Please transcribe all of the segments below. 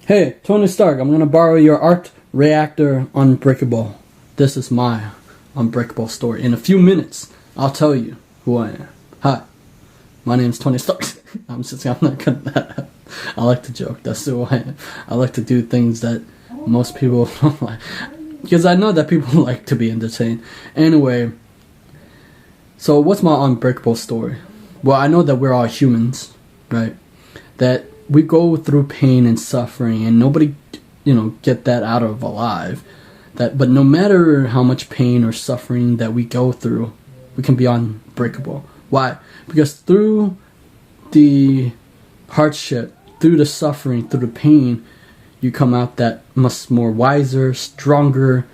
Hey, Tony Stark, I'm gonna borrow your art reactor Unbreakable. This is my Unbreakable story. In a few minutes, I'll tell you who I am. Hi, my name's Tony Stark. I'm not gonna. I like to joke. That's who I am. I like to do things that most people don't like. Because I know that people like to be entertained. Anyway, so what's my Unbreakable story? Well, I know that we're all humans, right? That we go through pain and suffering, and nobody, get that out of alive. But no matter how much pain or suffering that we go through, we can be unbreakable. Why? Because through the hardship, through the suffering, through the pain, you come out that much more wiser, stronger.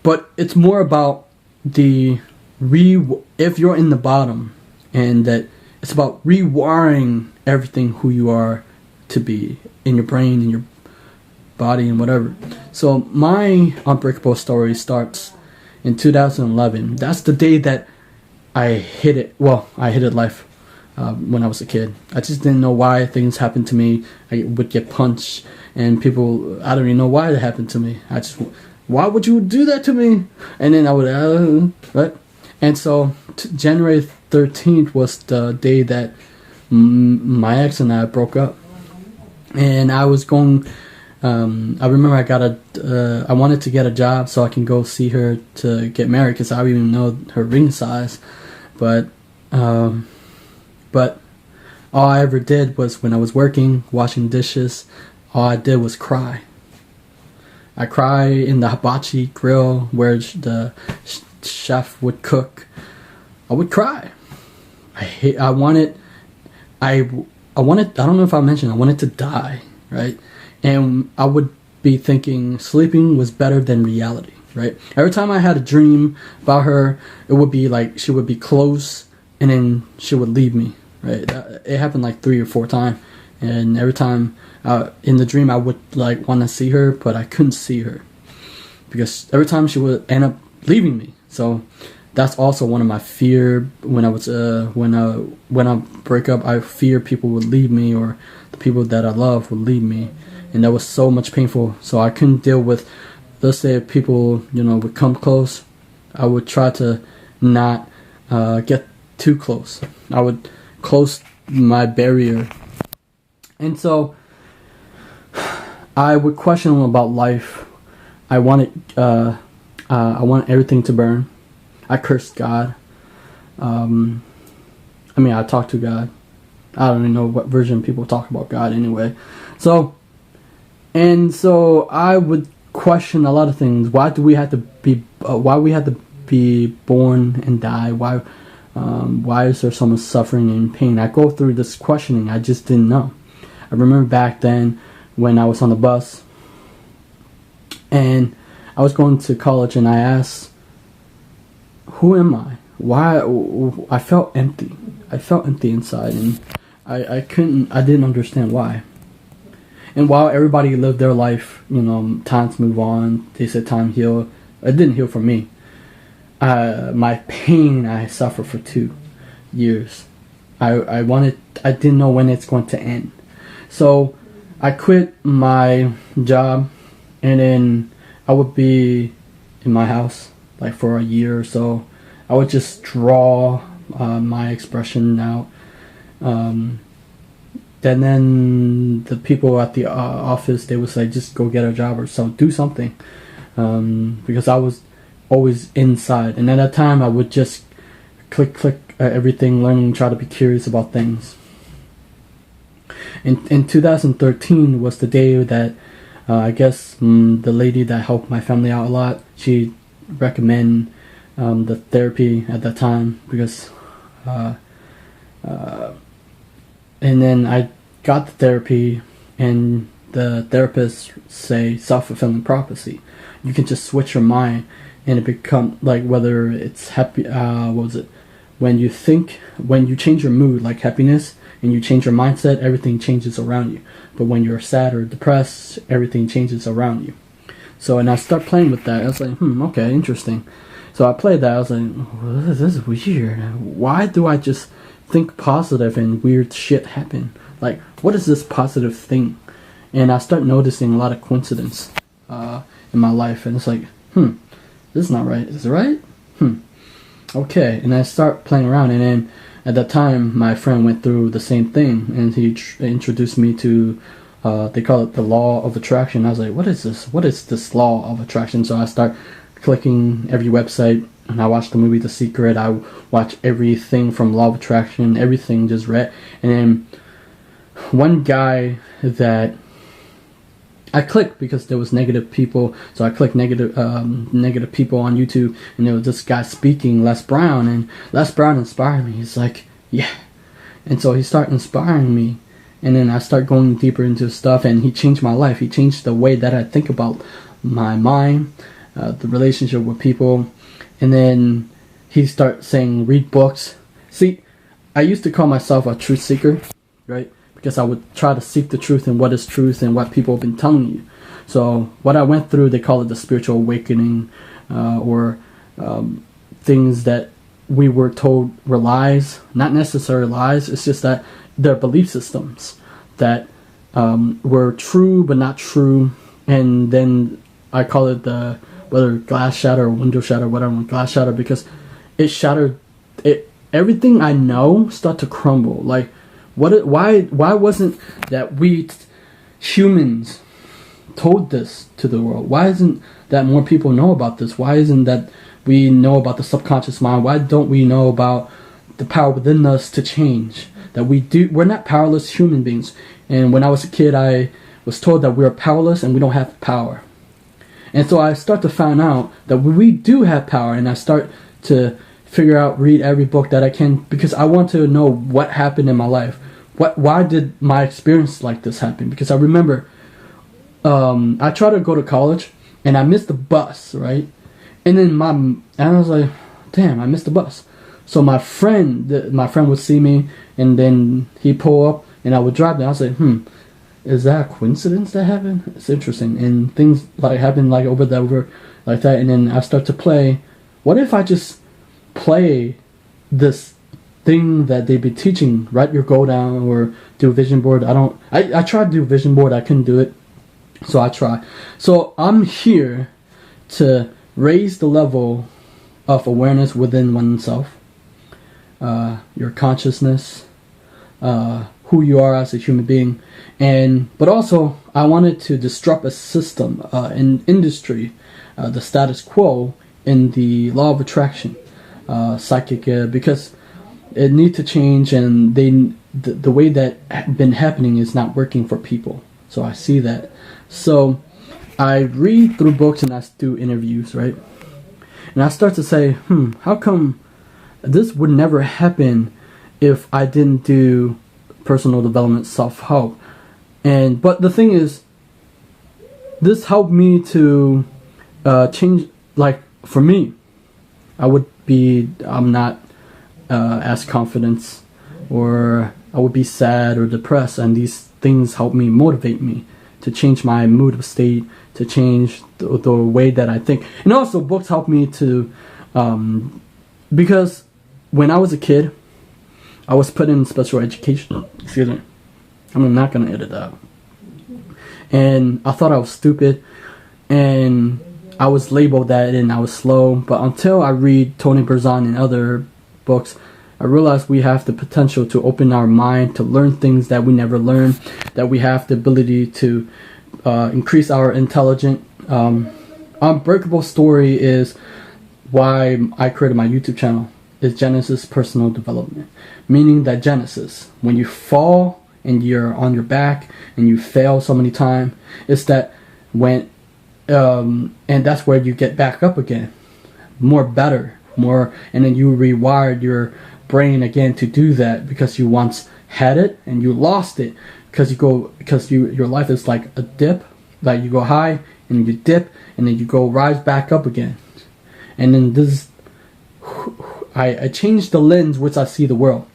But it's more about if you're in the bottom, and that it's about rewiring everything who you are to be in your brain, in your body, and whatever. So my Unbreakable story starts in 2011. That's the day that I hit it. Well, I hit it life when I was a kid. I just didn't know why things happened to me. I would get punched, and people, I don't even know why it happened to me. Why would you do that to me? And then I would, right? And so January 13th was the day that my ex and I broke up. And I was going, I remember I wanted to get a job so I can go see her to get married, because I didn't even know her ring size. But all I ever did was, when I was working, washing dishes, all I did was cry. I cry in the hibachi grill where the chef would cook. I would cry. I wanted, I don't know if I mentioned, I wanted to die, right? And I would be thinking sleeping was better than reality, right? Every time I had a dream about her, it would be like she would be close and then she would leave me, right? It happened like 3 or 4 times. And every time in the dream I would like want to see her, but I couldn't see her because every time she would end up leaving me. So that's also one of my fear when I break up. I fear people would leave me, or the people that I love would leave me, and that was so much painful. So I couldn't deal with, let's say, if people would come close, I would try to not get too close. I would close my barrier, and so I would question them about life. I wanted everything to burn. I cursed God. I talked to God. I don't even know what version people talk about God anyway. So I would question a lot of things. Why we had to be born and die? Why is there so much suffering and pain? I go through this questioning. I just didn't know. I remember back then when I was on the bus and I was going to college, and I asked, who am I? Why? I felt empty. I felt empty inside, and I didn't understand why. And while everybody lived their life, times move on. They said time heal. It didn't heal for me. My pain I suffered for 2 years. I didn't know when it's going to end. So I quit my job, and then I would be in my house like for a year or so. I would just draw my expression out. And then the people at the office, they would say, just go get a job or so, do something. Because I was always inside. And at that time, I would just click everything, learning, try to be curious about things. In 2013 was the day that I guess the lady that helped my family out a lot, she recommend the therapy at that time, because and then I got the therapy, and the therapist say self-fulfilling prophecy. You can just switch your mind, and it become like, whether it's happy, when you change your mood, like happiness, and you change your mindset, everything changes around you. But when you're sad or depressed, everything changes around you. So, and I start playing with that. I was like, okay, interesting. So I played that. I was like, this is weird. Why do I just think positive and weird shit happen? Like, what is this positive thing? and I start noticing a lot of coincidence in my life, and it's like, this is not right. Is it right? Okay. And I start playing around, and then at that time, my friend went through the same thing, and he introduced me to, they call it the law of attraction. I was like, what is this? What is this law of attraction? So I start clicking every website, and I watched the movie The Secret. I watched everything from law of attraction, everything, just read. And then one guy that I clicked because there was negative people, so I clicked negative people on YouTube, and there was this guy speaking, Les Brown, and Les Brown inspired me. He's like, yeah, and so he started inspiring me, and then I start going deeper into stuff, and he changed my life. He changed the way that I think about my mind, the relationship with people, and then he started saying, read books. See, I used to call myself a truth seeker, right? Because I would try to seek the truth and what is truth and what people have been telling you. So what I went through, they call it the spiritual awakening, or things that we were told were lies. Not necessarily lies, it's just that they're belief systems that were true but not true. And then I call it the, whether glass shatter or window shatter, whatever, glass shatter, because it shattered it. Everything I know start to crumble. Like, why wasn't that we humans told this to the world? Why isn't that more people know about this? Why isn't that we know about the subconscious mind? Why don't we know about the power within us to change? That we're not powerless human beings. And when I was a kid, I was told that we are powerless and we don't have power. And so I start to find out that we do have power, and I start to figure out, read every book that I can, because I want to know what happened in my life. Why did my experience like this happen? Because I remember I tried to go to college and I missed the bus, right? And then I was like, damn, I missed the bus. So my friend would see me, and then he'd pull up and I would drive there. I was like, is that a coincidence that happened? It's interesting. And things like happen like over like that. And then I start to play, what if I just play this thing that they be teaching, write your goal down or do a vision board. I tried to do a vision board, I couldn't do it, so I try. So I'm here to raise the level of awareness within oneself, your consciousness, who you are as a human being, but also I wanted to disrupt a system in industry, the status quo in the law of attraction, psychic, because it needs to change, and the way that been happening is not working for people. So I see that. So I read through books and I do interviews, right? And I start to say, how come this would never happen if I didn't do personal development, self-help? But the thing is, this helped me to change. Like for me, I'm not as confident, or I would be sad or depressed, and these things help me, motivate me to change my mood of state, to change the way that I think. And also books help me to because when I was a kid, I was put in special education. Excuse me, I'm not gonna edit that out. And I thought I was stupid, and I was labeled that, and I was slow. But until I read Tony Berzon and other books, I realized we have the potential to open our mind, to learn things that we never learned, that we have the ability to increase our intelligence. Unbreakable story is why I created my YouTube channel. Is Genesis Personal Development, meaning that Genesis, when you fall and you're on your back and you fail so many times, it's that when and that's where you get back up again, better, and then you rewired your brain again to do that, because you once had it and you lost it, because your life is like a dip, like you go high and you dip and then you go rise back up again. And then I changed the lens which I see the world,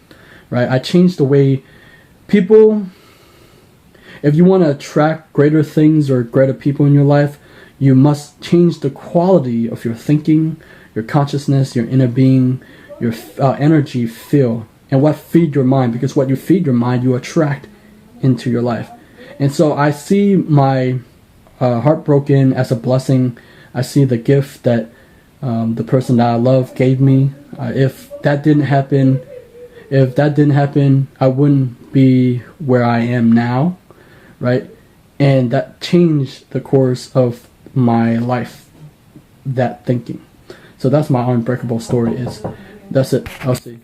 right? I changed the way people, if you want to attract greater things or greater people in your life, you must change the quality of your thinking, your consciousness, your inner being, your energy field, and what feed your mind. Because what you feed your mind, you attract into your life. And so I see my heartbroken as a blessing. I see the gift that the person that I love gave me. If that didn't happen, I wouldn't be where I am now, right? And that changed the course of my life, that thinking. So that's my unbreakable story. That's it. I'll see.